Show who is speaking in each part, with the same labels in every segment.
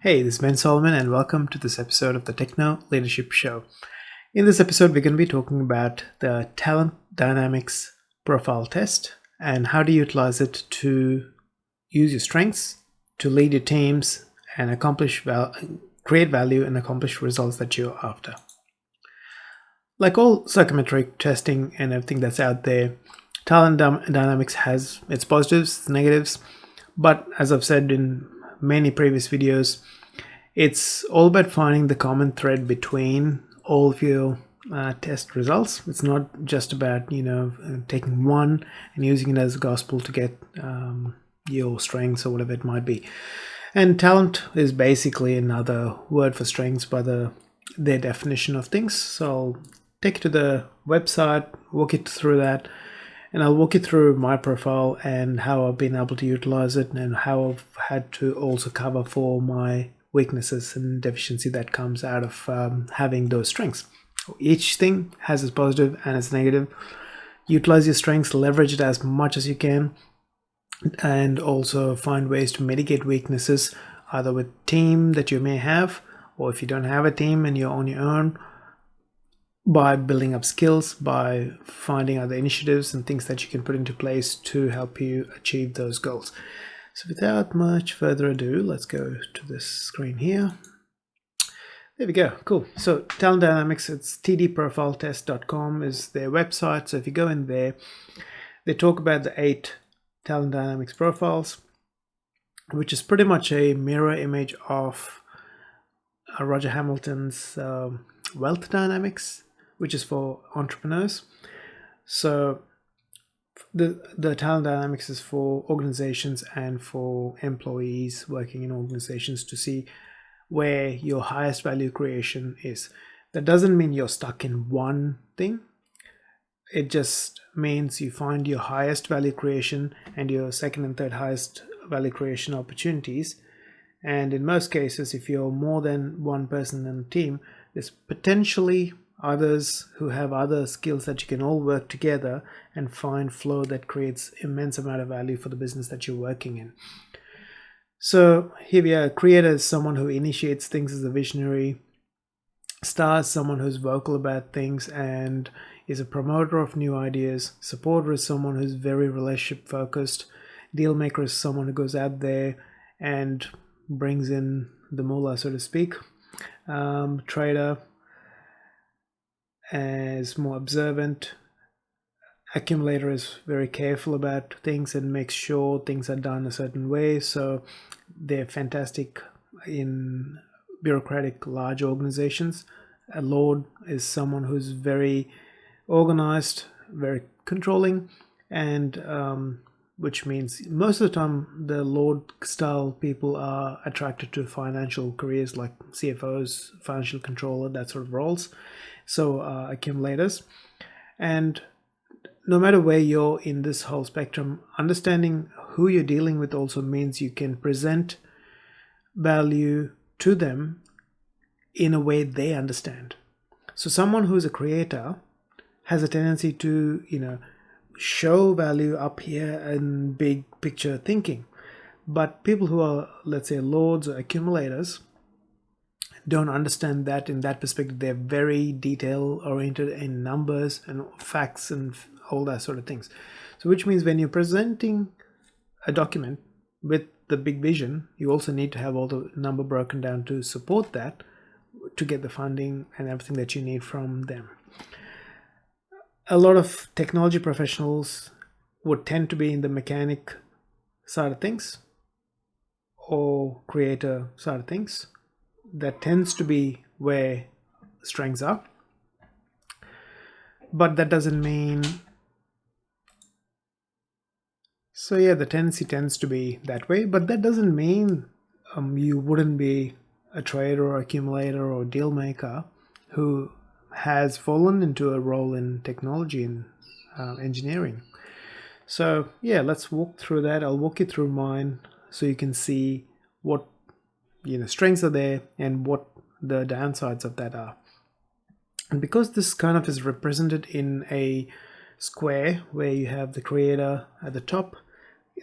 Speaker 1: Hey, this is Ben Solomon, and welcome to this episode of the Techno Leadership Show. In this episode, we're going to be talking about the Talent Dynamics profile test and how to utilize it to use your strengths to lead your teams and create value and accomplish results that you're after. Like all psychometric testing and everything that's out there, Talent Dynamics has its positives, its negatives, but as I've said in many previous videos, it's all about finding the common thread between all of your test results. It's not just about taking one and using it as gospel to get your strengths or whatever it might be. And talent is basically another word for strengths by their definition of things. So I'll take you to the website, walk you through that, and I'll walk you through my profile and how I've been able to utilize it and how I've had to also cover for my weaknesses and deficiency that comes out of having those strengths. Each thing has its positive and its negative. Utilize your strengths, leverage it as much as you can, and also find ways to mitigate weaknesses either with team that you may have, or if you don't have a team and you're on your own, by building up skills, by finding other initiatives and things that you can put into place to help you achieve those goals. So without much further ado, let's go to this screen here. There we go. Cool. So Talent Dynamics, it's tdprofiletest.com is their website. So if you go in there, they talk about the 8 Talent Dynamics profiles, which is pretty much a mirror image of Roger Hamilton's Wealth Dynamics, which is for entrepreneurs. So the Talent Dynamics is for organizations and for employees working in organizations to see where your highest value creation is. That doesn't mean you're stuck in one thing. It just means you find your highest value creation and your second and third highest value creation opportunities. And in most cases, if you're more than one person in a team, there's potentially others who have other skills that you can all work together and find flow that creates immense amount of value for the business that you're working in. So here we are. Creator is someone who initiates things as a visionary. Star is someone who's vocal about things and is a promoter of new ideas. Supporter is someone who's very relationship focused. Deal maker is someone who goes out there and brings in the moolah, so to speak. Trader is more observant. Accumulator is very careful about things and makes sure things are done a certain way. So they're fantastic in bureaucratic large organizations. A lord is someone who's very organized, very controlling, and which means most of the time the lord style people are attracted to financial careers like CFOs, financial controller, that sort of roles. So accumulators. And no matter where you're in this whole spectrum, understanding who you're dealing with also means you can present value to them in a way they understand. So someone who's a creator has a tendency to, show value up here in big picture thinking. But people who are, let's say, lords or accumulators don't understand that in that perspective. They're very detail oriented in numbers and facts and all that sort of things. So which means when you're presenting a document with the big vision, you also need to have all the number broken down to support that, to get the funding and everything that you need from them. A lot of technology professionals would tend to be in the mechanic side of things or creator side of things. That tends to be where strengths are. But that doesn't mean... So yeah, the tendency tends to be that way, but that doesn't mean you wouldn't be a trader or accumulator or deal maker who has fallen into a role in technology and engineering. So yeah, let's walk through that. I'll walk you through mine so you can see what strengths are there and what the downsides of that are. And because this kind of is represented in a square where you have the creator at the top,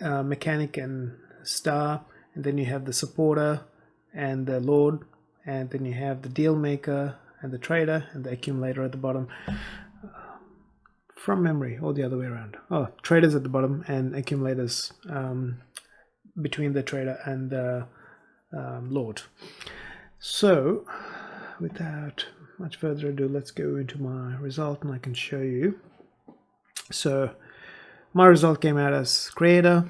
Speaker 1: mechanic and star, and then you have the supporter and the lord, and then you have the deal maker and the trader and the accumulator at the bottom. From memory, or the other way around. Oh, traders at the bottom and accumulators between the trader and the lord. So without much further ado, let's go into my result and I can show you. So my result came out as creator.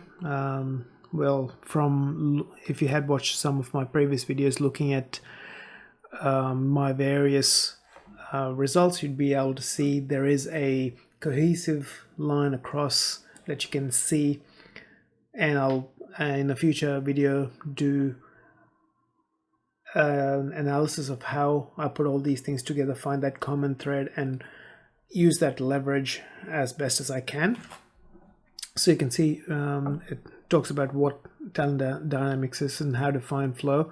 Speaker 1: Well, from if you had watched some of my previous videos looking at my various results, you'd be able to see there is a cohesive line across that you can see, and I'll in a future video do an analysis of how I put all these things together, find that common thread and use that leverage as best as I can. So you can see it talks about what TalentDynamics is and how to find flow.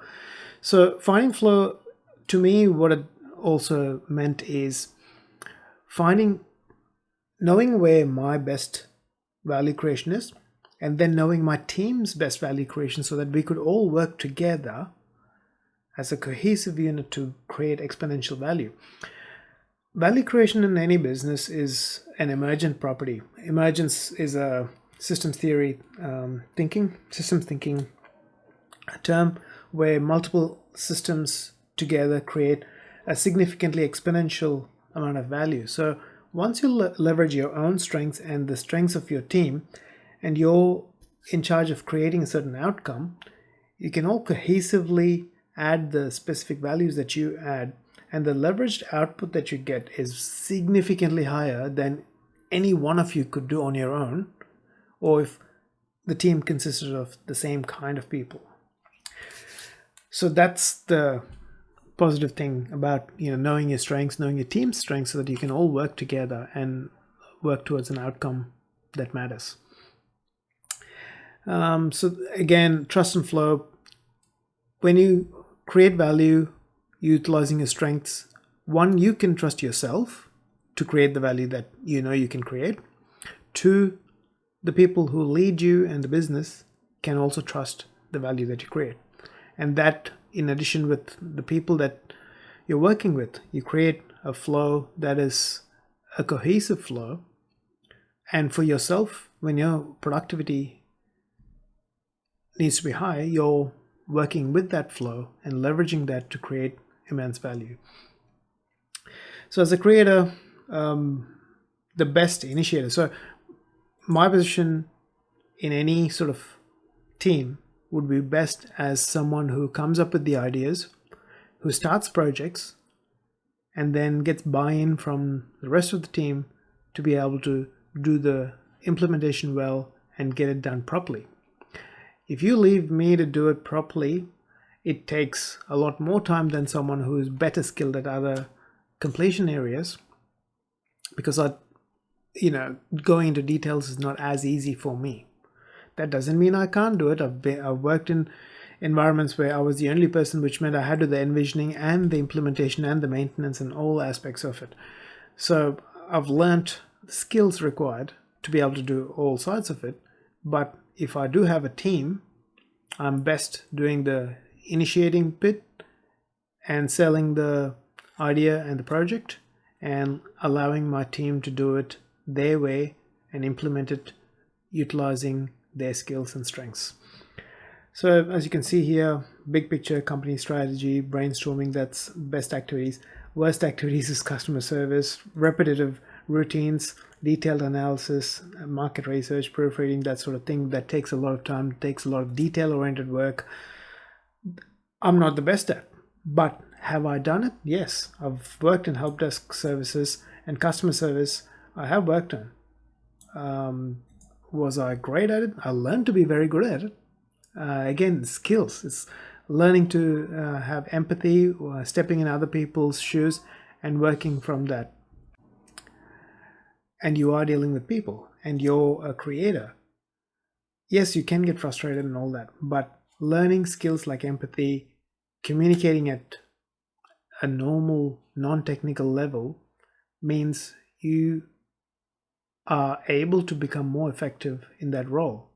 Speaker 1: So finding flow, to me, what it also meant is knowing where my best value creation is, and then knowing my team's best value creation so that we could all work together as a cohesive unit to create exponential value. Value creation in any business is an emergent property. Emergence is a systems thinking term where multiple systems together create a significantly exponential amount of value. So once you leverage your own strengths and the strengths of your team, and you're in charge of creating a certain outcome, you can all cohesively add the specific values that you add, and the leveraged output that you get is significantly higher than any one of you could do on your own, or if the team consisted of the same kind of people. So that's the positive thing about knowing your strengths, knowing your team's strengths, so that you can all work together and work towards an outcome that matters. So again, trust and flow. When you create value utilizing your strengths, one, you can trust yourself to create the value that you can create. Two, the people who lead you and the business can also trust the value that you create. And that, in addition with the people that you're working with, you create a flow that is a cohesive flow. And for yourself, when your productivity needs to be high, you're working with that flow and leveraging that to create immense value. So as a creator, the best initiator. So my position in any sort of team would be best as someone who comes up with the ideas, who starts projects, and then gets buy-in from the rest of the team to be able to do the implementation well and get it done properly. If you leave me to do it properly, it takes a lot more time than someone who is better skilled at other completion areas, because going into details is not as easy for me. That doesn't mean I can't do it. I've worked in environments where I was the only person, which meant I had to do the envisioning and the implementation and the maintenance and all aspects of it. So I've learnt the skills required to be able to do all sides of it. But if I do have a team, I'm best doing the initiating bit and selling the idea and the project, and allowing my team to do it their way and implement it utilizing their skills and strengths. So as you can see here, big picture, company strategy, brainstorming, that's best activities. Worst activities is customer service, repetitive routines, detailed analysis, market research, proofreading, that sort of thing. That takes a lot of time, takes a lot of detail-oriented work. I'm not the best at, but have I done it? Yes. I've worked in help desk services and customer service. I have worked on. Was I great at it? I learned to be very good at it. Again, skills. It's learning to have empathy, stepping in other people's shoes and working from that. And you are dealing with people and you're a creator. Yes, you can get frustrated and all that, but learning skills like empathy, communicating at a normal, non-technical level means you are able to become more effective in that role.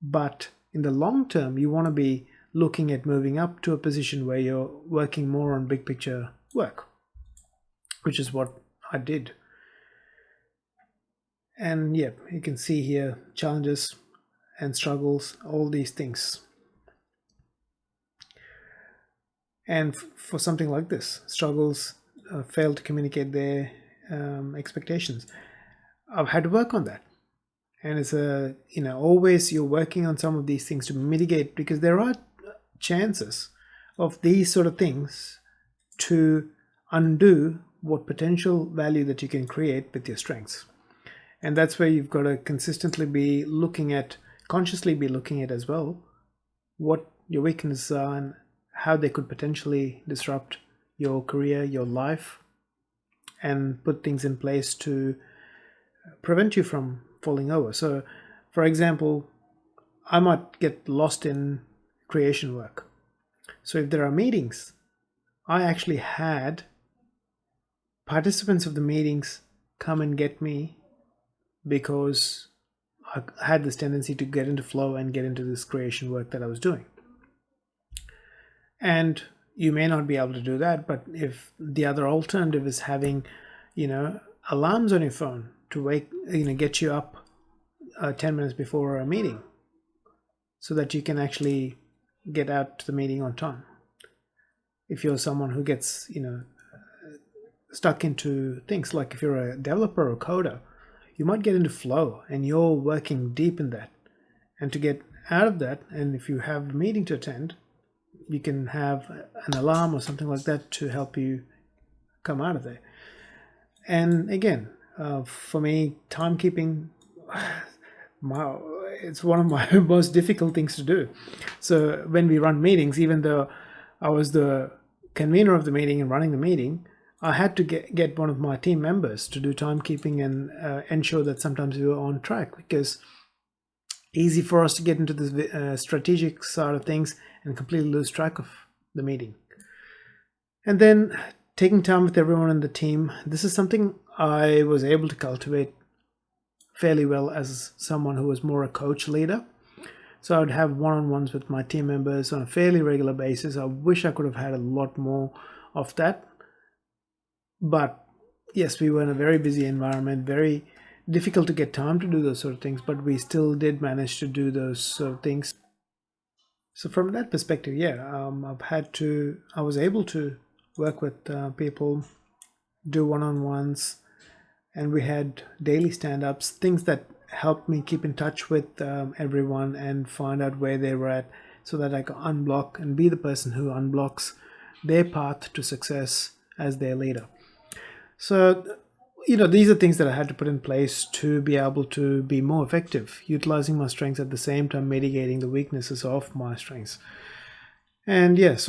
Speaker 1: But in the long term, you want to be looking at moving up to a position where you're working more on big picture work, which is what I did. And yeah, you can see here challenges and struggles, all these things. And for something like this, struggles, fail to communicate their expectations, I've had to work on that. And it's always you're working on some of these things to mitigate, because there are chances of these sort of things to undo what potential value that you can create with your strengths. And that's where you've got to consistently be looking at, consciously be looking at as well, what your weaknesses are and how they could potentially disrupt your career, your life, and put things in place to prevent you from falling over. So, for example, I might get lost in creation work. So if there are meetings, I actually had participants of the meetings come and get me, because I had this tendency to get into flow and get into this creation work that I was doing. And you may not be able to do that, but if the other alternative is having, alarms on your phone to get you up 10 minutes before a meeting, so that you can actually get out to the meeting on time. If you're someone who gets, stuck into things, like if you're a developer or coder, you might get into flow and you're working deep in that. And to get out of that, and if you have a meeting to attend, you can have an alarm or something like that to help you come out of there. And again, for me, timekeeping, it's one of my most difficult things to do. So when we run meetings, even though I was the convener of the meeting and running the meeting, I had to get one of my team members to do timekeeping and ensure that sometimes we were on track, because easy for us to get into the strategic side of things and completely lose track of the meeting. And then taking time with everyone in the team. This is something I was able to cultivate fairly well as someone who was more a coach leader. So I would have one-on-ones with my team members on a fairly regular basis. I wish I could have had a lot more of that. But yes, we were in a very busy environment, very difficult to get time to do those sort of things, but we still did manage to do those sort of things. So from that perspective, I was able to work with people, do one-on-ones, and we had daily stand-ups, things that helped me keep in touch with everyone and find out where they were at, so that I could unblock and be the person who unblocks their path to success as their leader. So, these are things that I had to put in place to be able to be more effective, utilizing my strengths at the same time mitigating the weaknesses of my strengths. And this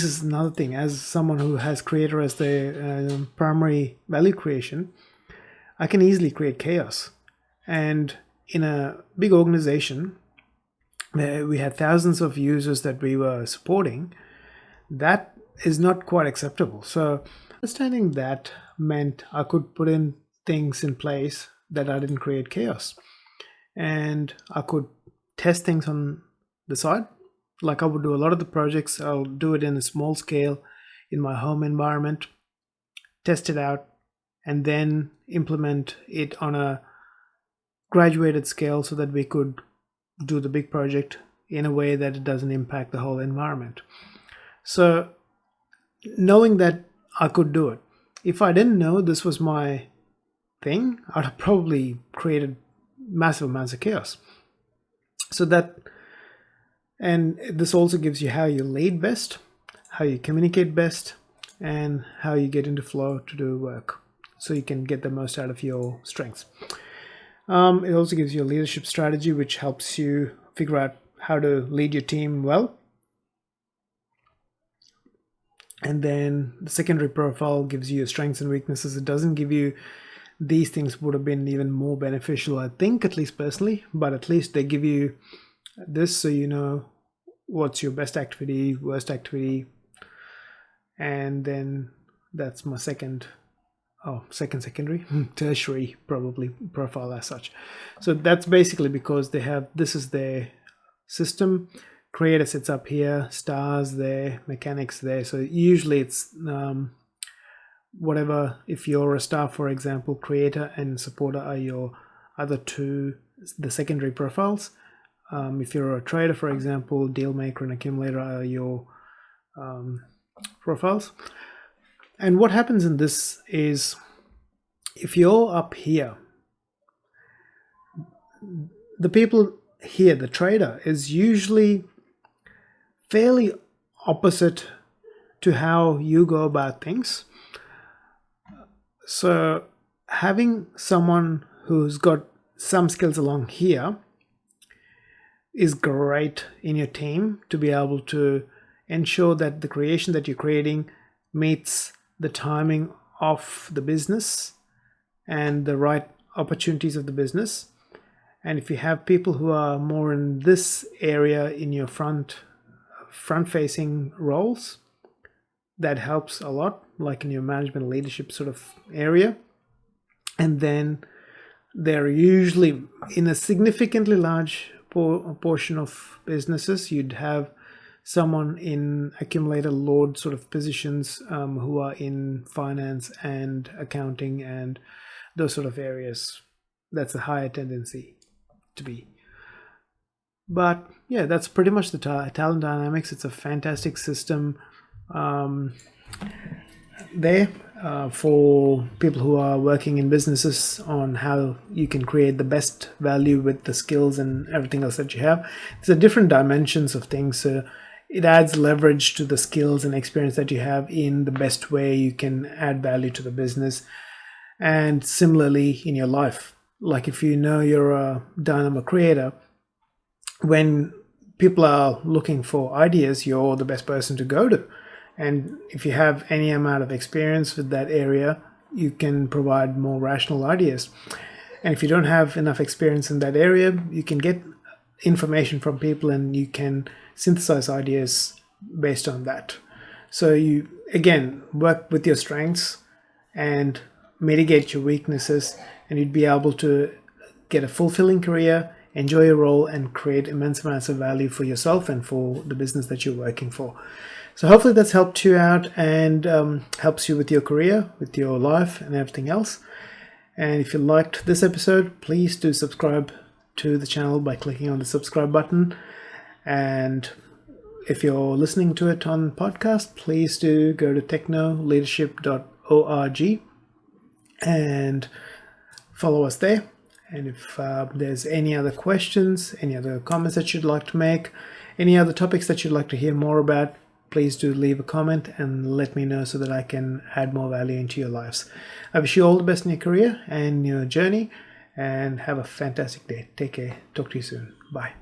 Speaker 1: is another thing. As someone who has creator as the primary value creation, I can easily create chaos. And in a big organization where we had thousands of users that we were supporting, that is not quite acceptable. So understanding that meant I could put in things in place that I didn't create chaos. And I could test things on the side. Like I would do a lot of the projects, I'll do it in a small scale in my home environment, test it out, and then implement it on a graduated scale so that we could do the big project in a way that it doesn't impact the whole environment. So knowing that I could do it. If I didn't know this was my thing, I'd have probably created massive amounts of chaos. So and this also gives you how you lead best, how you communicate best, and how you get into flow to do work, so you can get the most out of your strengths. It also gives you a leadership strategy, which helps you figure out how to lead your team well. And then the secondary profile gives you your strengths and weaknesses. It doesn't give you these things. Would have been even more beneficial, I think, at least personally, but at least they give you this so you know what's your best activity, worst activity. And then that's my secondary, tertiary probably profile as such. So that's basically because they have, this is their system. Creator sits up here, stars there, mechanics there. So usually it's whatever. If you're a star, for example, creator and supporter are your other two, the secondary profiles. If you're a trader, for example, deal maker and accumulator are your profiles. And what happens in this is, if you're up here, the people here, the trader, is usually fairly opposite to how you go about things. So having someone who's got some skills along here is great in your team to be able to ensure that the creation that you're creating meets the timing of the business and the right opportunities of the business. And if you have people who are more in this area in your front facing roles, that helps a lot, like in your management leadership sort of area. And then they're usually in a significantly large portion of businesses, you'd have someone in accumulator lord sort of positions who are in finance and accounting and those sort of areas. That's a higher tendency to be. But yeah, that's pretty much the TalentDynamics. It's a fantastic system there for people who are working in businesses on how you can create the best value with the skills and everything else that you have. There's different dimensions of things. So it adds leverage to the skills and experience that you have in the best way you can add value to the business. And similarly in your life, like if you know you're a dynamo creator, when people are looking for ideas, you're the best person to go to. And if you have any amount of experience with that area, you can provide more rational ideas. And if you don't have enough experience in that area, you can get information from people and you can synthesize ideas based on that. So you, again, work with your strengths and mitigate your weaknesses, and you'd be able to get a fulfilling career, enjoy your role, and create immense amounts of value for yourself and for the business that you're working for. So hopefully that's helped you out and helps you with your career, with your life and everything else. And if you liked this episode, please do subscribe to the channel by clicking on the subscribe button. And if you're listening to it on podcast, please do go to technoleadership.org and follow us there. And if there's any other questions, any other comments that you'd like to make, any other topics that you'd like to hear more about, please do leave a comment and let me know so that I can add more value into your lives. I wish you all the best in your career and your journey, and have a fantastic day. Take care. Talk to you soon. Bye.